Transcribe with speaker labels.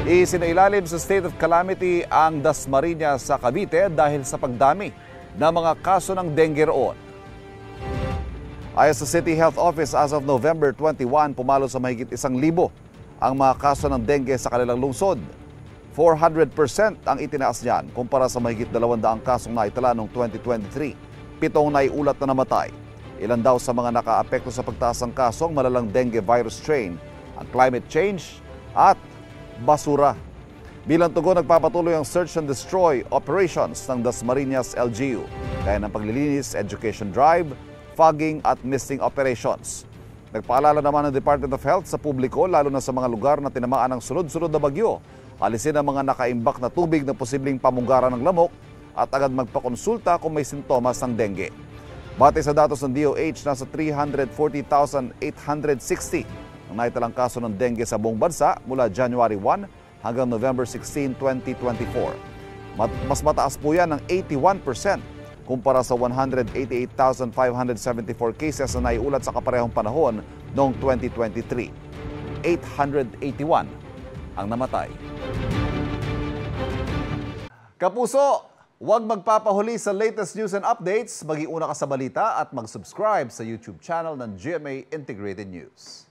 Speaker 1: Isinailalim sa state of calamity ang Dasmariñas sa Cavite dahil sa pagdami ng mga kaso ng dengue roon. Ayon sa City Health Office, as of November 21, pumalo sa mahigit 1,000 ang mga kaso ng dengue sa kanilang lungsod. 400% ang itinaas niyan kumpara sa mahigit 200 kasong naitala noong 2023. 7 naiulat na namatay. Ilan daw sa mga nakaapekto sa pagtaas ng kasong malalang dengue virus strain, ang climate change at basura. Bilang tugon, nagpapatuloy ang search and destroy operations ng Dasmariñas LGU, gaya ng paglilinis, education drive, fogging at misting operations. Nagpaalala naman ng Department of Health sa publiko, lalo na sa mga lugar na tinamaan ng sunod-sunod na bagyo, alisin ang mga nakaimbak na tubig na posibleng pamunggaran ng lamok at agad magpakonsulta kung may sintomas ng dengue. Batay sa datos ng DOH, nasa 340,860 ang naitalang kaso ng dengue sa buong bansa mula January 1 hanggang November 16, 2024. Mas mataas po yan ng 81% kumpara sa 188,574 cases na naiulat sa kaparehong panahon noong 2023. 881 ang namatay. Kapuso, huwag magpapahuli sa latest news and updates. Mag-iuna ka sa balita at mag-subscribe sa YouTube channel ng GMA Integrated News.